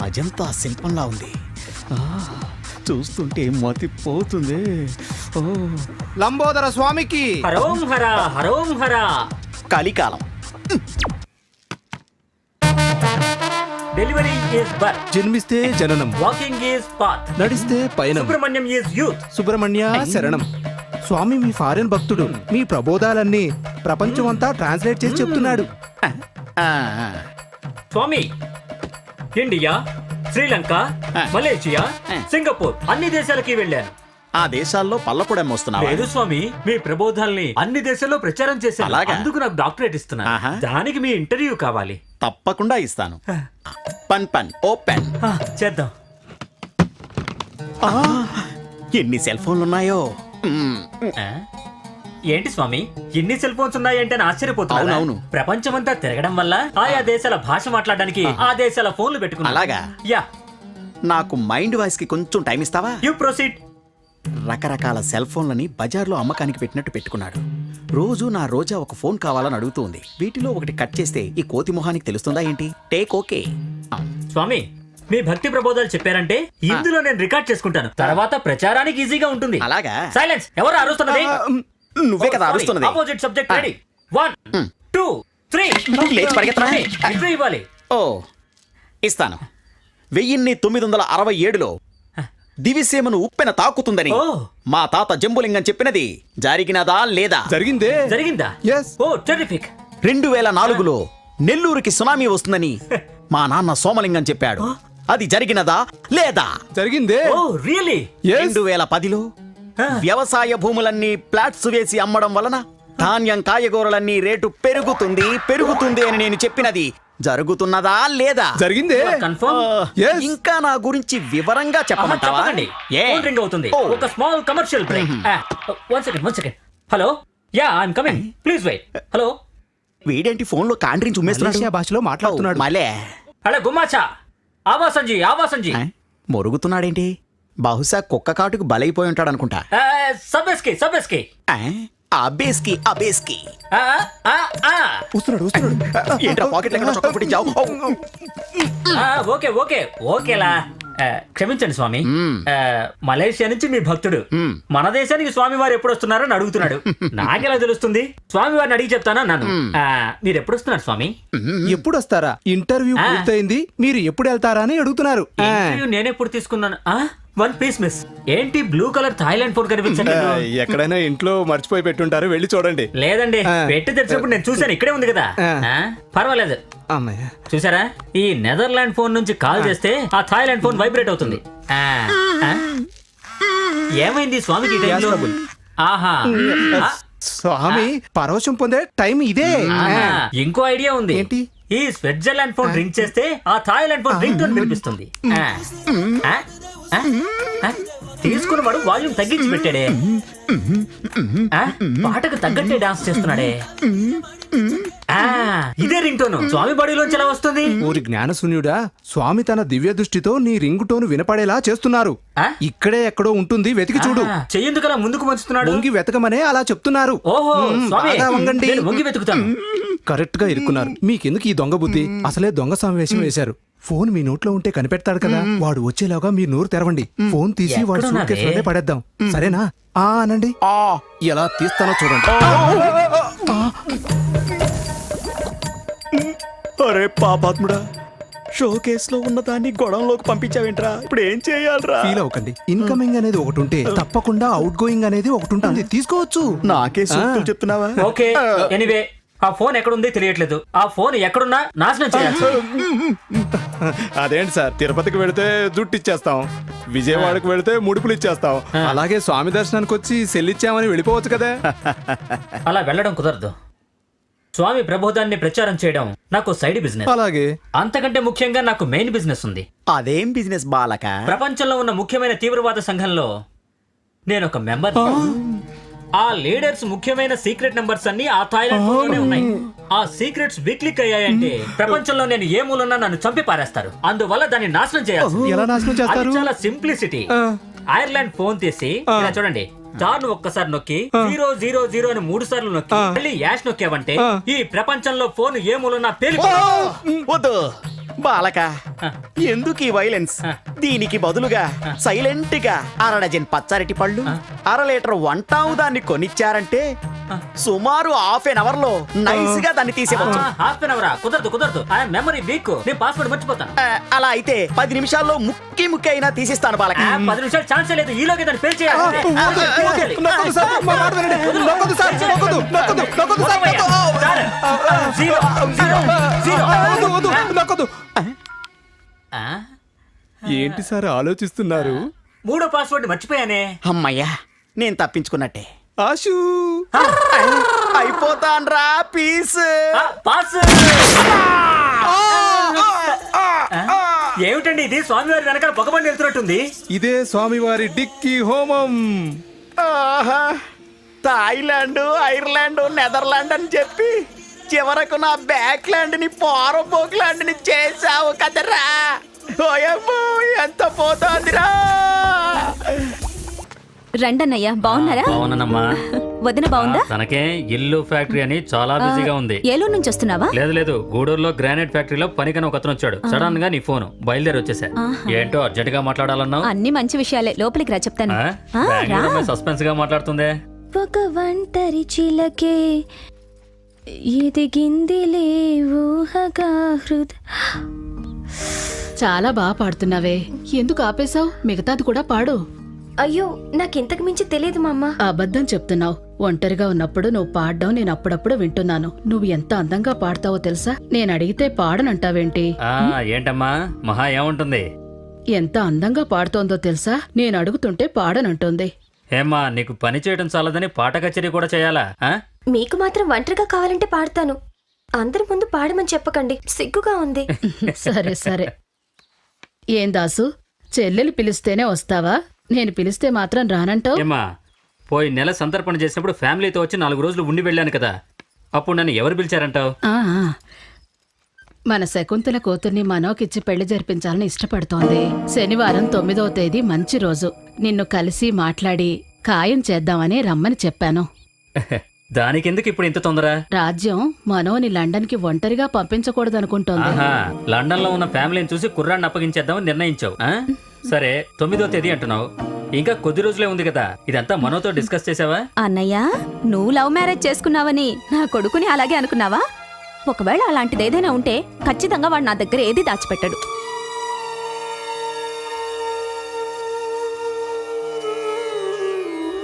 అజంతా శిల్పంలా ఉంది. చూస్తుంటే మతిపోతుంది. లంబోదర స్వామికి హరోం హర హరోం హర. కలికాలం. డెలివరీ ఈజ్ బర్త్, జన్మిస్తే జననం, వాకింగ్ ఈజ్ పాత్, నడిస్తే పయనం. Subrahmanyam is youth. సుబ్రహ్మణ్య శరణం. స్వామి మీ ఫారెన్ భక్తుడు. మీ ప్రబోధాలన్నీ ప్రపంచమంతా ట్రాన్స్లేట్ చేసి చెప్తున్నాడు. స్వామి ఇండియా, శ్రీలంక, మలేషియా, సింగపూర్ అన్ని దేశాలకి వెళ్ళాను. ఆ దేశాల్లో పల్లపుడెమ్మ వస్తున్నావా? లేదు స్వామి, మీ ప్రబోధాల్ని అన్ని దేశాల్లో ప్రచారం చేశాను. అలాగా? అందుకు నాకు డాక్టరేట్ ఇస్తున్నాను. దానికి మీ ఇంటర్వ్యూ కావాలి. తప్పకుండా ఇస్తాను. పన్ ఓపెన్ చేద్దాం. ఎన్ని సెల్ ఫోన్లు ఉన్నాయో. ఏంటి స్వామి ఇన్ని సెల్ ఫోన్స్ ఉన్నాయంటే ఆశ్చర్యపోతున్నాను. అవునవును. ప్రపంచమంతా తిరగడం వల్ల ఆయా దేశాల భాష మాట్లాడడానికి ఆ దేశాల ఫోన్లు పెట్టుకున్నా. అలాగా? యా. నాకు మైండ్ వాయిస్ కి కొంచెం టైం ఇస్తావా? You proceed. రకరకాల సెల్ ఫోన్లని బజార్లో అమ్మకానికి పెట్టినట్టు పెట్టుకున్నాడు. రోజు నా రోజా ఒక ఫోన్ కావాలని అడుగుతుంది. వీటిలో ఒకటి కట్ చేస్తే ఈ కోతి మొహానికి తెలుస్తుందా ఏంటి? Take okay. స్వామి మీ భక్తి ప్రబోధాలు చెప్పారంటే ఇందులో నేను రికార్డ్ చేసుకుంటాను. తర్వాత ప్రచారానికి ఈజీగా ఉంటుంది. అలాగా? సైలెన్స్. ఎవరు అరుస్తున్నది? నువ్వే కదా అరుస్తున్నది. Opposite subject ready. 1 2 3 లేచి పరిగెత్తరా? ఇంటర్వ్యూ ఇవ్వాలి. ఓ ఇస్తాను. 1967లో దివిసీమను ఉప్పెన తాకుతుందని మా తాత జంబులింగం చెప్పినది జరిగినదా లేదా? జరిగిందే. జరిగిందా? Yes. ఓ టెర్రిఫిక్. 2004లో నెల్లూరుకి సునామీ వస్తుందని మా నాన్న సోమలింగం చెప్పాడు. అది జరిగినదా లేదా? జరిగిందే. ఓ రియల్లీ? 2010లో వ్యవసాయ భూములన్నీ ప్లాట్స్ వేసి అమ్మడం వలన ధాన్యం కాయగూరలన్నీ రేటు పెరుగుతుంది అని నేను చెప్పినది జరుగుతున్నదా లేదా? జరిగిందే. కన్ఫర్మ్. Yes. ఇంకా నా గురించి వివరంగా చెప్పమంటావా? ఫోన్ రింగ్ అవుతుంది. ఒక small commercial break. 1 second. Hello. Yeah I am coming. Please wait. Hello. వీడేంటి ఫోన్ లో కాండ్రించి ఉమ్మేస్తున్నాడు? మలేషియా భాషలో మాట్లాడుతున్నాడు. మలే. హలో గుమ్మాచా. ఆవాసంజీ. మొరుగుతున్నాడేంటి? బహుశా కుక్క కాటుకు బలైపోయి ఉంటాడు అనుకుంటా. సబెస్కి. అబేస్కి. వస్తున్నాడు. ఏంట్రా పాకెట్ లెక్క చొక్కా పుట్టించావు? ఓకేలా. క్షమించండి స్వామి. మలేషియా నుంచి మీ భక్తుడు మన దేశానికి స్వామి వారు ఎప్పుడు వస్తున్నారని అడుగుతున్నాడు. నాకెలా తెలుస్తుంది? స్వామి వారిని అడిగి చెప్తానా నన్ను. మీరు ఎప్పుడు వస్తున్నారు స్వామి? ఎప్పుడు వస్తారా? ఇంటర్వ్యూ పూర్తయింది, మీరు ఎప్పుడు వెళ్తారా అని అడుగుతున్నారు. నేనెప్పుడు తీసుకున్నాను? 1 పీస్ మిస్. ఏంటి బ్లూ కలర్ థాయిలాండ్ ఫోన్ కనిపించలేదు? ఎక్కడైనా ఇంట్లో మర్చిపోయి పెట్టుంటారు, వెళ్ళి చూడండి. లేదండి, పెట్టి తెచ్చినప్పుడు నేను చూసాను, ఇక్కడే ఉంది కదా. పర్వాలేదు. చూసారా, ఈ నెదర్లాండ్ ఫోన్ నుంచి కాల్ చేస్తే ఆ థాయిలాండ్ ఫోన్ వైబ్రేట్ అవుతుంది. ఏమైంది స్వామికి? ఆహా, స్వామి పరవశం పొందే టైం ఇదే. ఇంకో ఐడియా ఉంది. ఏంటి? ఈ స్విట్జర్లాండ్ ఫోన్ రింగ్ చేస్తే ఆ థాయిలాండ్ ఫోన్ రింగ్ టోన్ వినిపిస్తుంది. తీసుకున్నవాడు వాల్యూమ్ తగ్గించి పెట్టాడే. పాటకు తగ్గట్టే డాన్స్ చేస్తున్నాడే. ఇదే రింగ్ టోన్ స్వామి బాడీలోంచి ఎలా వస్తుంది? ఊరి జ్ఞానశూన్యుడా, స్వామి తన దివ్య దృష్టితో నీ రింగ్ టోన్ వినపడేలా చేస్తున్నారు. ఇక్కడే ఎక్కడో ఉంటుంది, వెతికి చూడు. చెయ్యెందుకలా ముందుకు మంచుతున్నాడు? వంగి వెతకమనే అలా చెప్తున్నారు. ఓహో, బాగా వంగండి. వంగి వెతుకుతాను. కరెక్ట్ గా ఇరుక్కున్నారు. మీకెందుకు ఈ దొంగ బుద్ధి? అసలే దొంగ సమావేశం వేశారు. ఫోన్ మీ నోట్లో ఉంటే కనిపెడతాడు కదా, వాడు వచ్చేలాగా మీరు నోరు తెరవండి. ఫోన్ తీసి వాడు సూట్ కేసులోనే పడేద్దాం. సరేనా? అనండి. ఎలా తీస్తానో చూడండి. అరే పాపాత్ముడా, షో కేసులో ఉన్న దాన్ని గొడవలోకి పంపించావేంట్రా? ఇప్పుడు ఏం చేయాలరా? ఫీల్ అవ్వకండి. ఇన్కమింగ్ అనేది ఒకటి ఉంటే తప్పకుండా అవుట్ గోయింగ్ అనేది ఒకటి ఉంటుంది. తీసుకోవచ్చు. నాకే సూక్తులు చెప్తున్నావా? ఓకే, ఎనీవే ఆ ఫోన్ ఎక్కడుంది తెలియట్లేదు. ఆ ఫోన్ ఎక్కడున్నా నాశనం చేయాలి. అదేంటి సార్, తిరుపతికి వెళితే జుట్టు ఇచ్చేస్తాం, విజయవాడకు వెళితే ముడుపులు ఇచ్చేస్తాం, అలాగే స్వామి దర్శనానికి వచ్చి సెల్లిచ్చామని వెళ్ళిపోవచ్చు కదా. అలా వెళ్ళడం కుదరదు. స్వామి ప్రబోధాన్ని ప్రచారం చేయడం నాకు సైడ్ బిజినెస్. అలాగే అంతకంటే ముఖ్యంగా నాకు మెయిన్ బిజినెస్ ఉంది. అదేం బిజినెస్ బాలక? ప్రపంచంలో ఉన్న ముఖ్యమైన తీవ్రవాద సంఘంలో నేను ఒక మెంబర్. ఆ లీడర్స్ ముఖ్యమైన సీక్రెట్ నంబర్స్ అన్ని ఆ థాయిలాండ్ ఫోన్లోనే ఉన్నాయి. ఆ సీక్రెట్స్ వీక్లీక్ అయ్యాయంటే ప్రపంచంలో నేను ఏ మూలన్నా నన్ను చంపి పారేస్తారు. అందువల్ల దాన్ని నాశనం చేయాలి. ఎలా నాశనం చేస్తారు? చాలా సింప్లిసిటీ. ఐర్లాండ్ ఫోన్ తీసి ఇలా చూడండి, స్టార్ ఒక్కసారి నొక్కి 000 అని 3 సార్లు నొక్కి మళ్ళీ యాష్ నొక్కావంటే ఈ ప్రపంచంలో ఫోన్ ఏ మూలన్నా పేలి. వద్దు, బాలక ఎందుకు ఈ వైలెన్స్? దీనికి బదులుగా సైలెంట్ గా అరడజన్ పచ్చరటి పళ్ళు, అర లీటర్ వంటావుదాన్ని కొనిచ్చారంటే సుమారు హాఫ్ ఎన్ అవర్ లో నైస్ గా దాన్ని తీసేవచ్చు. హాఫ్ అన్ అవరా? కుదరదు కుదరదు, ఆ మెమరీ వీక్, నేను పాస్వర్డ్ మర్చిపోతాను. అలా అయితే 10 నిమిషాల్లో ముక్కి అయినా తీసిస్తాను బాలక. 10 నిమిషాలు ఛాన్స్ లేదు, ఈలోకి దాన్ని ఫెయిల్ చేయాలి. నొక్కదు సార్, మా మాట వినండి. నొక్కదు సార్, నొక్కదు, నొక్కదు, నొక్కదు సార్, జీరో, జీరో, జీరో. వద్దు, వద్దు, నొక్కదు. ఆ? ఏంటి సార్ ఆలోచిస్తున్నారు? మూడో పాస్వర్డ్ మర్చిపోయానే. అమ్మయ్యా, నేను తప్పించుకున్నట్టే. ఆశు అయిపోతాన్రా పీస్. పాస్. ఏమిటండి ఇది? స్వామివారి వెనకాల పొగబండి వెళ్తున్నట్టుంది. ఇదే స్వామివారి డిక్కీ హోమం. ఆహా, థాయిలాండ్, ఐర్లాండ్, నెదర్లాండ్ అని చెప్పి చివరకు నా బ్యాక్ ల్యాండ్ ని పోరపోక్ ల్యాండ్ ని చేసావు కదరా. ఓయమ్మో, ఎంత పోతోందిరా. రండన్నయ్య, బాగున్నారా? అవునమ్మా. వదిన బాగుందా? తనకే ఇల్లు ఫ్యాక్టరీ అని చాలా బిజీగా ఉంది. ఏలూరు నుంచి వస్తున్నావా? లేదు లేదు, గూడూరులో గ్రానైట్ ఫ్యాక్టరీలో పనికని ఒక అతను వచ్చాడు. సడన్ గా నీ ఫోన్ బయలుదేరి వచ్చేసా. ఏంటో అర్జెంట్ గా మాట్లాడాలన్నావు. అన్ని మంచి విషయాలే, లోపలికి రా చెప్తాను. సస్పెన్స్ గా మాట్లాడుతుందే. ఒక ఒంటరి చిలకే ఎదిగిందిలే ఊహగా చాలా బాగా పాడుతున్నావే, ఎందుకు ఆపేశావు? మిగతాది కూడా పాడు. అయ్యో, నాకింతకు మించి తెలియదు మా అమ్మ. అబద్ధం చెప్తున్నావు. ఒంటరిగా ఉన్నప్పుడు నువ్వు పాడడం నేను అప్పుడప్పుడు వింటున్నాను. నువ్వు ఎంత అందంగా పాడతావో తెలుసా? నేను అడిగితే పాడనంటావేంటి? ఏంటమ్మా మహా ఏముంటుంది? ఎంత అందంగా పాడుతోందో తెలుసా? నేను అడుగుతుంటే పాడనంటుంది. ఏమ్మా, నీకు పని చేయడం చాలదని పాట కచేరీ కూడా చేయాలా? మీకు మాత్రం ఒంటరిగా కావాలంటే పాడతాను. అందరి ముందు పాడమని చెప్పకండి, సిగ్గుగా ఉంది. సరే సరే. ఏం దాసు, చెల్లెలు పిలిస్తేనే వస్తావా? నేను పిలిస్తే మాత్రం రానంటావు? ఏమ్మా, పోయి నెల సంతర్పణ చేసినప్పుడు ఫ్యామిలీతో వచ్చి 4 రోజులు ఉండి వెళ్ళాను కదా, అప్పుడు నన్ను ఎవరు పిలిచారంటావు? మన శకుంతల కూతుర్ని మనోకిచ్చి పెళ్లి జరిపించాలని ఇష్టపడుతోంది. శనివారం 9వ తేదీ మంచి రోజు. నిన్ను కలిసి మాట్లాడి ఖాయం చేద్దామని రమ్మని చెప్పాను. దానికెందుకు ఇప్పుడు ఇంత తొందర? రాజ్యం మనోని లండన్ కి ఒంటరిగా పంపించకూడదనుకుంటోంది. లండన్ లో ఉన్న ఫ్యామిలీని చూసి కుర్రాన్ని అప్పగించేద్దామని నిర్ణయించావు. సరే, 9వ తేదీ అంటున్నావు, ఇంకా కొద్ది రోజులే ఉంది కదా. ఇదంతా మనోతో డిస్కస్ చేసావా? అన్నయ్య, నువ్వు లవ్ మ్యారేజ్ చేసుకున్నావని నా కొడుకుని అలాగే అనుకున్నావా? ఒకవేళ అలాంటిది ఏదైనా ఉంటే ఖచ్చితంగా వాడు నా దగ్గర ఏది దాచిపెట్టాడు.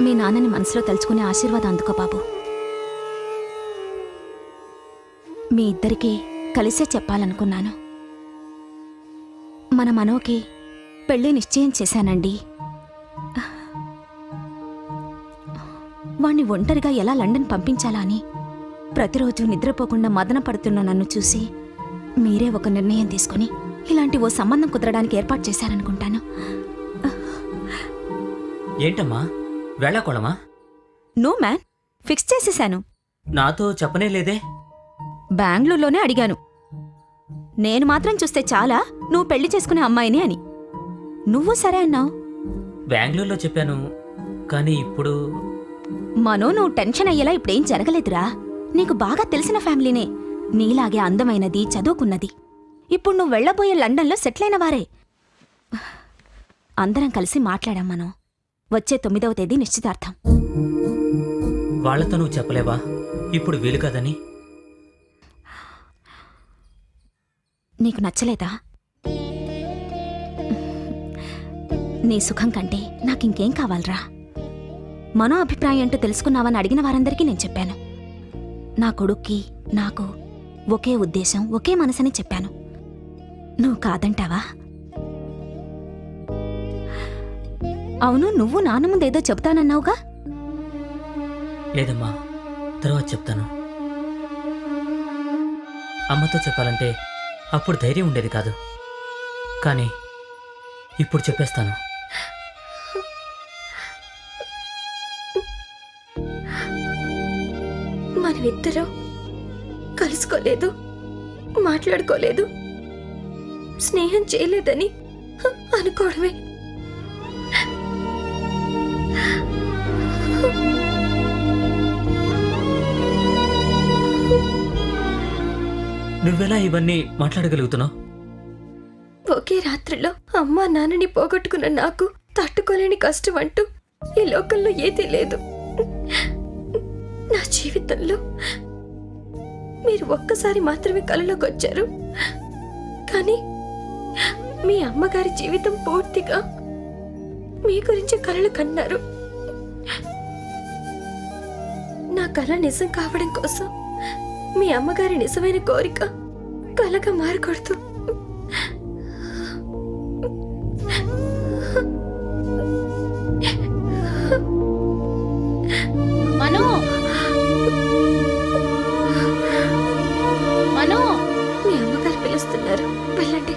మీ నాన్నని మనసులో తలుచుకునే ఆశీర్వాదం అందుకో బాబు. మీ ఇద్దరికీ కలిసే చెప్పాలనుకున్నాను. మన మనోకి పెళ్లి నిశ్చయం చేశానండి. వాణ్ణి ఒంటరిగా ఎలా లండన్ పంపించాలా అని ప్రతిరోజు నిద్రపోకుండా మదన పడుతున్న నన్ను చూసి మీరే ఒక నిర్ణయం తీసుకుని ఇలాంటి ఓ సంబంధం కుదరడానికి ఏర్పాటు చేశారనుకుంటాను. ఏంటమ్మా, వేళాకోళమా? నో మ్యాన్, ఫిక్స్ చేసేశాను. నాతో చెప్పనే లేదే? బెంగళూరులోనే అడిగాను. నేను మాత్రం చూస్తే చాలా నువ్వు పెళ్లి చేసుకునే అమ్మాయిని అని. నువ్వు సరే అన్నావు. బెంగళూరులో చెప్పాను, కానీ ఇప్పుడు మనో, నువ్వు టెన్షన్ అయ్యేలా ఇప్పుడేం జరగలేదురా. నీకు బాగా తెలిసిన ఫ్యామిలీనే, నీలాగే అందమైనది, చదువుకున్నది. ఇప్పుడు నువ్వు వెళ్లబోయే లండన్లో సెటిల్ అయిన వారే. అందరం కలిసి మాట్లాడాం మనం. వచ్చే 9వ తేదీ నిశ్చితార్థం. వాళ్లతో నువ్వు చెప్పలేవా ఇప్పుడు వీలు కదని? నీకు నచ్చలేదా? నీ సుఖం కంటే నాకింకేం కావాలరా? మనో అభిప్రాయం ఏంటో తెలుసుకున్నావని అడిగిన వారందరికీ నేను చెప్పాను. నా కొడుక్కి నాకు ఒకే ఉద్దేశం, ఒకే మనసని చెప్పాను. నువ్వు కాదంటావా? అవును, నువ్వు నాన్న ముందేదో చెబుతానన్నావుగా? లేదమ్మా, తర్వాత చెప్తాను. అమ్మతో చెప్పాలంటే అప్పుడు ధైర్యం ఉండేది కాదు, కానీ ఇప్పుడు చెప్పేస్తాను. మనమిద్దరం కలుసుకోలేదు, మాట్లాడుకోలేదు, స్నేహం చేయలేదని అనుకోవడమే. నువ్వెలా ఇవన్నీ మాట్లాడగలుగుతున్నావు? ఒకే రాత్రిలో అమ్మా నాన్నని పోగొట్టుకున్న నాకు తట్టుకోలేని కష్టం అంటూ ఈ లోకంలో ఏదీ లేదు. నా జీవితంలో మీరు ఒక్కసారి మాత్రమే కలలోకి వచ్చారు, కానీ మీ అమ్మగారి జీవితం పూర్తిగా మీ గురించి కలలు కన్నారు. నా కల నిజం కావడం కోసం మీ అమ్మగారి నిజమైన కోరిక కలగా మారకూడదు. మను మను మీ అమ్మగారు పిలుస్తున్నారు, వెళ్ళండి.